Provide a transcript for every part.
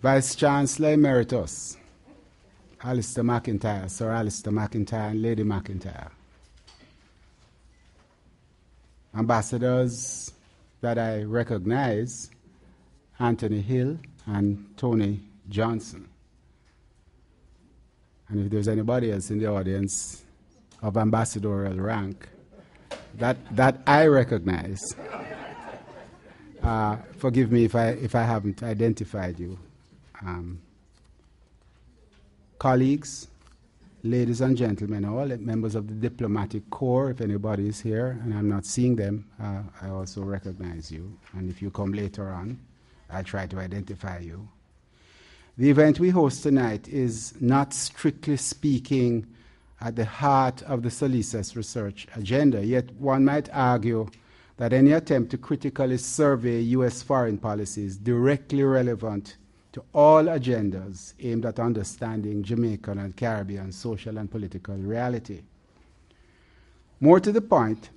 Vice Chancellor Emeritus, Alistair McIntyre, Sir Alistair McIntyre and Lady McIntyre. Ambassadors that I recognize, Anthony Hill and Tony Johnson. And if there's anybody else in the audience of ambassadorial rank that I recognize, forgive me if I haven't identified you. Colleagues, ladies and gentlemen, all members of the diplomatic corps, if anybody is here and I'm not seeing them, I also recognize you. And if you come later on, I'll try to identify you. The event we host tonight is not strictly speaking at the heart of the SALISES research agenda, yet one might argue that any attempt to critically survey U.S. foreign policy is directly relevant to all agendas aimed at understanding Jamaican and Caribbean social and political reality. More to the point,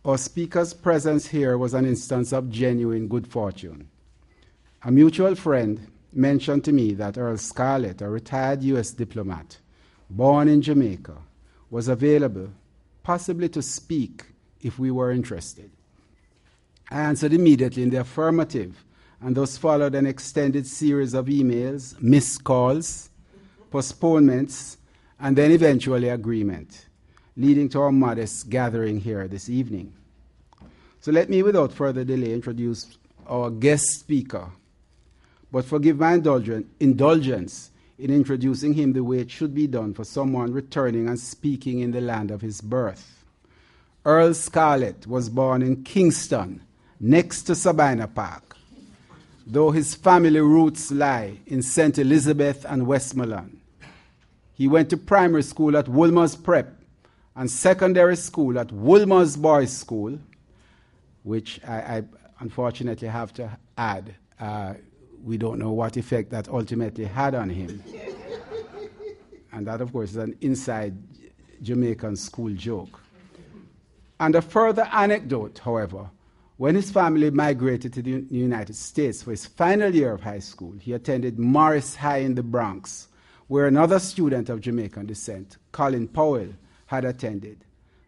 our speaker's presence here was an instance of genuine good fortune. A mutual friend mentioned to me that Earle Scarlett, a retired U.S. diplomat, born in Jamaica, was available, possibly to speak if we were interested. I answered immediately in the affirmative, and thus followed an extended series of emails, missed calls, postponements, and then eventually agreement, leading to our modest gathering here this evening. So let me, without further delay, introduce our guest speaker, but forgive my indulgence in introducing him the way it should be done for someone returning and speaking in the land of his birth. Earle Scarlett was born in Kingston, next to Sabina Park, though his family roots lie in St. Elizabeth and Westmoreland. He went to primary school at Woolmer's Prep and secondary school at Woolmer's Boys School, which I unfortunately have to add, we don't know what effect that ultimately had on him. And that, of course, is an inside Jamaican school joke. And a further anecdote, however, when his family migrated to the United States for his final year of high school, he attended Morris High in the Bronx, where another student of Jamaican descent, Colin Powell, had attended,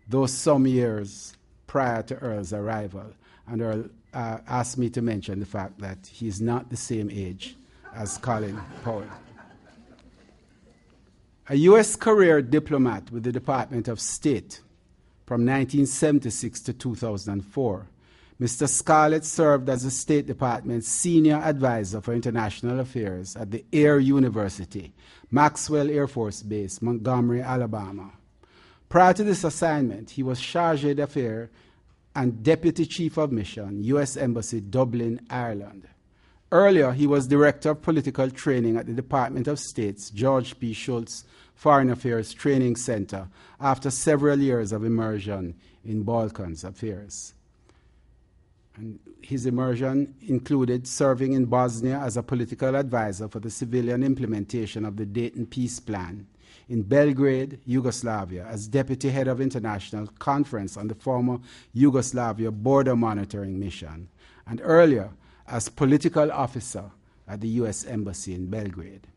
though some years prior to Earle's arrival. And Earle asked me to mention the fact that he's not the same age as Colin Powell. A U.S. career diplomat with the Department of State from 1976 to 2004, Mr. Scarlett served as the State Department's Senior Advisor for International Affairs at the Air University, Maxwell Air Force Base, Montgomery, Alabama. Prior to this assignment, he was Chargé d'Affaires and Deputy Chief of Mission, U.S. Embassy, Dublin, Ireland. Earlier, he was Director of Political Training at the Department of State's George P. Shultz Foreign Affairs Training Center after several years of immersion in Balkans affairs. And his immersion included serving in Bosnia as a political advisor for the civilian implementation of the Dayton Peace Plan, in Belgrade, Yugoslavia, as Deputy Head of International Conference on the former Yugoslavia Border Monitoring Mission, and earlier as Political Officer at the U.S. Embassy in Belgrade.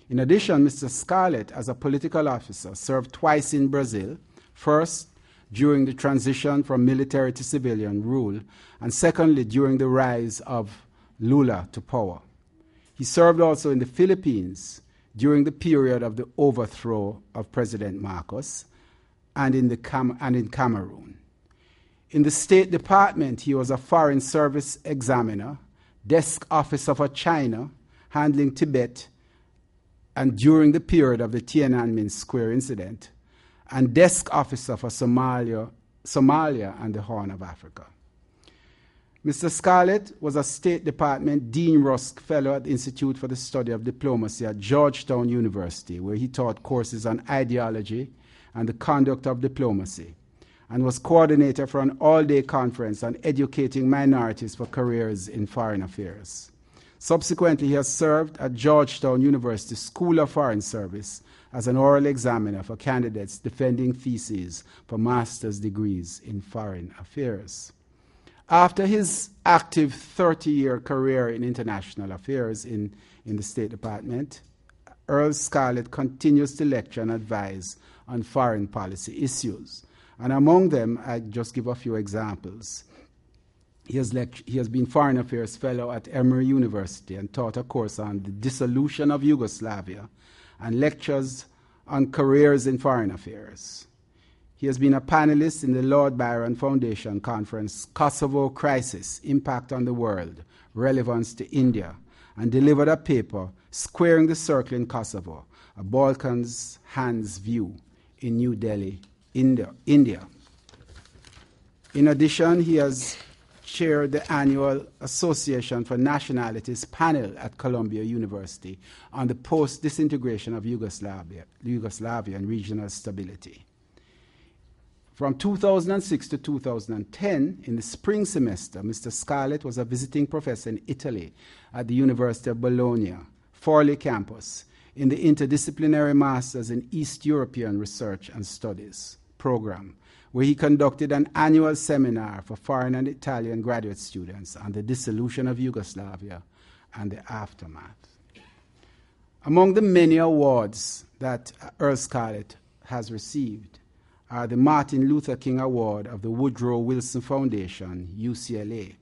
In addition, Mr. Scarlett, as a political officer, served twice in Brazil, first during the transition from military to civilian rule, and secondly during the rise of Lula to power. He served also in the Philippines during the period of the overthrow of President Marcos, and in Cameroon. In the State Department, he was a Foreign Service examiner, desk officer for China, handling Tibet, and during the period of the Tiananmen Square incident, and desk officer for Somalia and the Horn of Africa. Mr. Scarlett was a State Department Dean Rusk Fellow at the Institute for the Study of Diplomacy at Georgetown University, where he taught courses on ideology and the conduct of diplomacy, and was coordinator for an all-day conference on educating minorities for careers in foreign affairs. Subsequently, he has served at Georgetown University School of Foreign Service as an oral examiner for candidates defending theses for master's degrees in foreign affairs. After his active 30-year career in international affairs in the State Department, Earle Scarlett continues to lecture and advise on foreign policy issues. And among them, I just give a few examples. He has been Foreign Affairs Fellow at Emory University and taught a course on the dissolution of Yugoslavia and lectures on careers in foreign affairs. He has been a panelist in the Lord Byron Foundation Conference, Kosovo Crisis, Impact on the World, Relevance to India, and delivered a paper, Squaring the Circle in Kosovo, a Balkans Hands View, in New Delhi, India. In addition, he has chaired the annual Association for Nationalities panel at Columbia University on the post-disintegration of Yugoslavia and regional stability. From 2006 to 2010, in the spring semester, Mr. Scarlett was a visiting professor in Italy at the University of Bologna, Forlì campus, in the Interdisciplinary Masters in East European Research and Studies program, where he conducted an annual seminar for foreign and Italian graduate students on the dissolution of Yugoslavia and the aftermath. Among the many awards that Earle Scarlett has received are the Martin Luther King Award of the Woodrow Wilson Foundation, UCLA.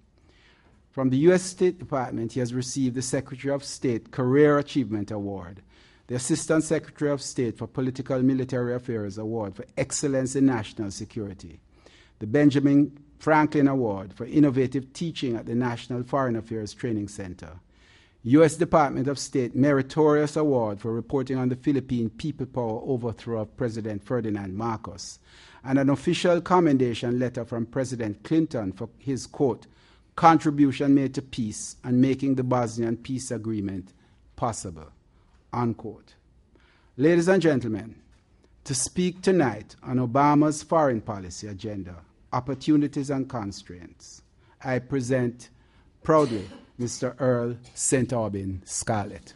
From the U.S. State Department, he has received the Secretary of State Career Achievement Award, the Assistant Secretary of State for Political and Military Affairs Award for Excellence in National Security, the Benjamin Franklin Award for Innovative Teaching at the National Foreign Affairs Training Center, U.S. Department of State Meritorious Award for reporting on the Philippine People Power overthrow of President Ferdinand Marcos, and an official commendation letter from President Clinton for his, quote, contribution made to peace and making the Bosnian peace agreement possible, unquote. Ladies and gentlemen, to speak tonight on Obama's foreign policy agenda, opportunities and constraints, I present proudly Mr. Earle St. Aubin Scarlett.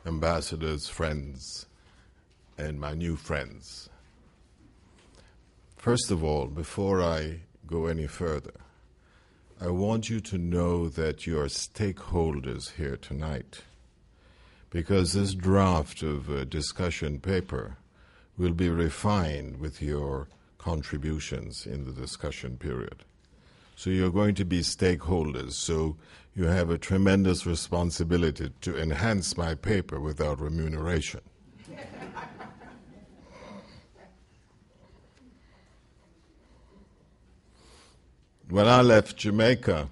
Ambassadors, friends, and my new friends. First of all, before I go any further, I want you to know that you are stakeholders here tonight, because this draft of a discussion paper will be refined with your contributions in the discussion period. So you're going to be stakeholders, so you have a tremendous responsibility to enhance my paper without remuneration. When I left Jamaica,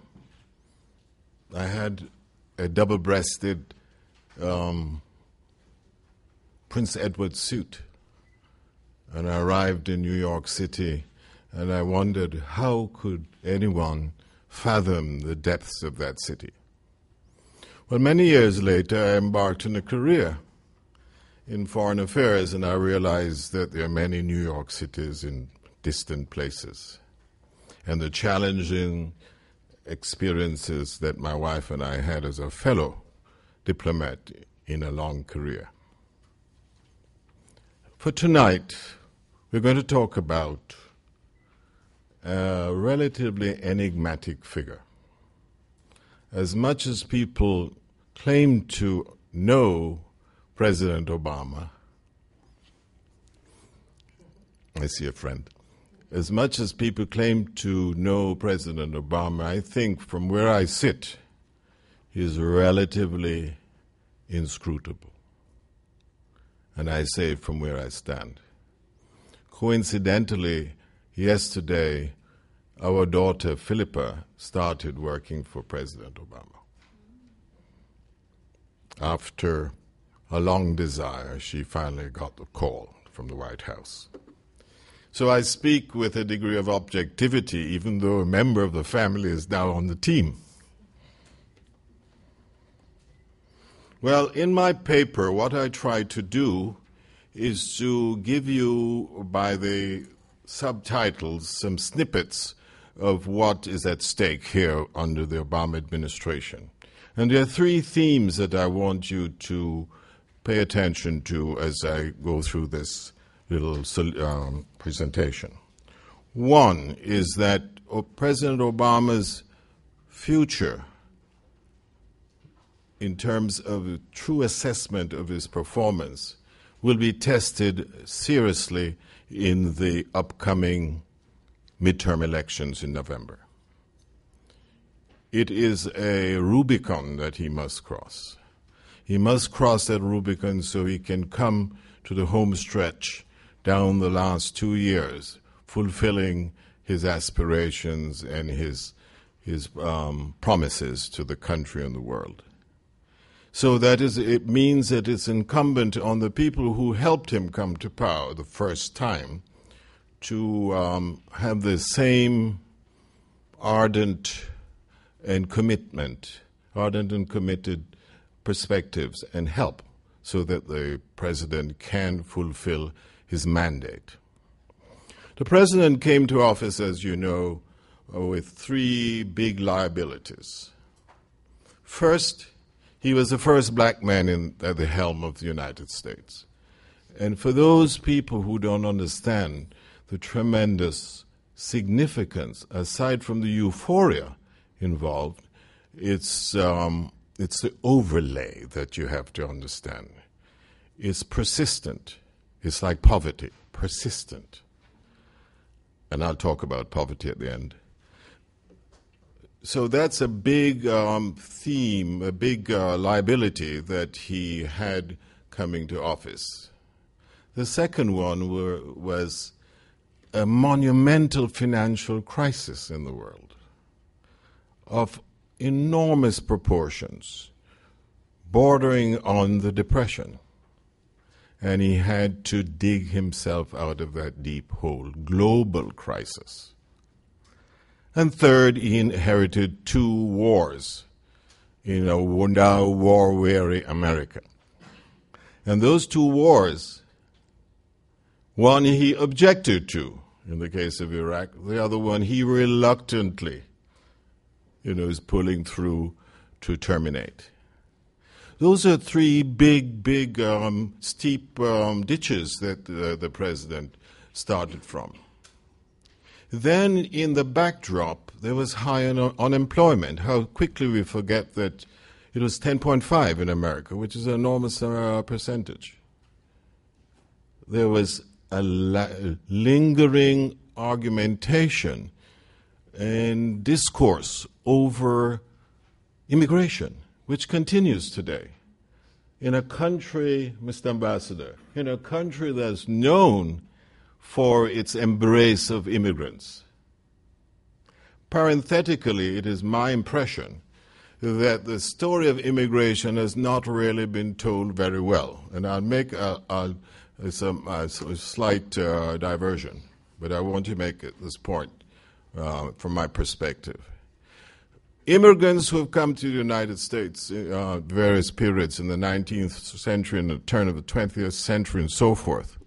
I had a double-breasted Prince Edward suit, and I arrived in New York City, and I wondered how could anyone fathom the depths of that city. Well, many years later, I embarked on a career in foreign affairs, and I realized that there are many New York cities in distant places, and the challenging experiences that my wife and I had as a fellow diplomat in a long career. For tonight, we're going to talk about a relatively enigmatic figure. As much as people claim to know President Obama, I see a friend. As much as people claim to know President Obama, I think from where I sit, he is relatively inscrutable. And I say from where I stand. Coincidentally, yesterday, our daughter Philippa started working for President Obama. After a long desire, she finally got the call from the White House. So I speak with a degree of objectivity, even though a member of the family is now on the team. Well, in my paper, what I try to do is to give you, by the subtitles, some snippets of what is at stake here under the Obama administration. And there are three themes that I want you to pay attention to as I go through this little presentation. One is that President Obama's future, in terms of a true assessment of his performance, will be tested seriously in the upcoming midterm elections in November. It is a Rubicon that he must cross. He must cross that Rubicon so he can come to the home stretch down the last 2 years, fulfilling his aspirations and his promises to the country and the world. So it means that it's incumbent on the people who helped him come to power the first time to have the same ardent and committed perspectives and help so that the president can fulfill his mandate. The president came to office, as you know, with three big liabilities. First, he was the first black man at the helm of the United States. And for those people who don't understand the tremendous significance, aside from the euphoria involved, it's the overlay that you have to understand. It's persistent. It's like poverty, persistent. And I'll talk about poverty at the end. So that's a big theme, a big liability that he had coming to office. The second one was a monumental financial crisis in the world of enormous proportions, bordering on the Depression. And he had to dig himself out of that deep hole, global crisis. And third, he inherited 2 wars in a now war-weary America. And those 2 wars, one he objected to, in the case of Iraq, the other one he reluctantly, is pulling through to terminate. Those are 3 big, steep ditches that the president started from. Then in the backdrop, there was high unemployment. How quickly we forget that it was 10.5 in America, which is an enormous percentage. There was a lingering argumentation and discourse over immigration, which continues today. In a country, Mr. Ambassador, in a country that's known for its embrace of immigrants. Parenthetically, it is my impression that the story of immigration has not really been told very well. And I'll make a slight diversion, but I want to make this point from my perspective. Immigrants who have come to the United States various periods in the 19th century and the turn of the 20th century and so forth,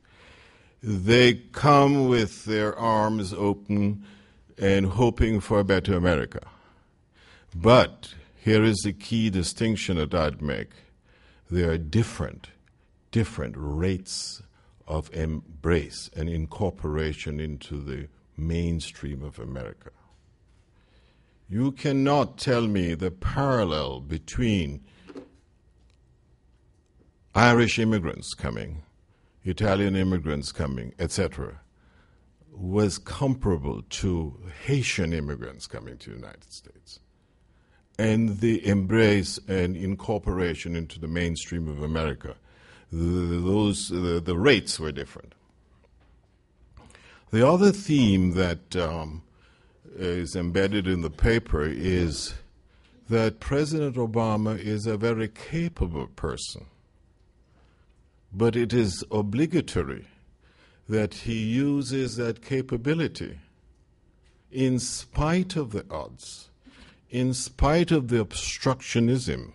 they come with their arms open and hoping for a better America. But here is the key distinction that I'd make. There are different rates of embrace and incorporation into the mainstream of America. You cannot tell me the parallel between Irish immigrants coming, Italian immigrants coming, etc., was comparable to Haitian immigrants coming to the United States. And the embrace and incorporation into the mainstream of America, the rates were different. The other theme that is embedded in the paper is that President Obama is a very capable person. But it is obligatory that he uses that capability in spite of the odds, in spite of the obstructionism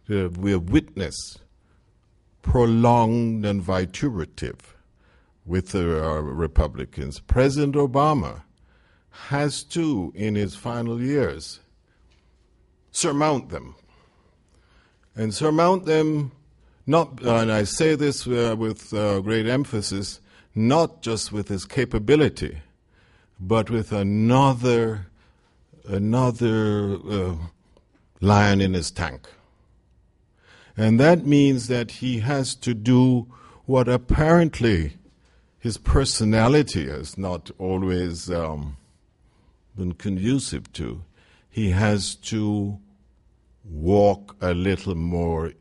that we have witnessed, prolonged and vituperative with the Republicans. President Obama has to, in his final years, surmount them. And surmount them, not, and I say this with great emphasis, not just with his capability, but with another lion in his tank. And that means that he has to do what apparently his personality has not always been conducive to. He has to walk a little more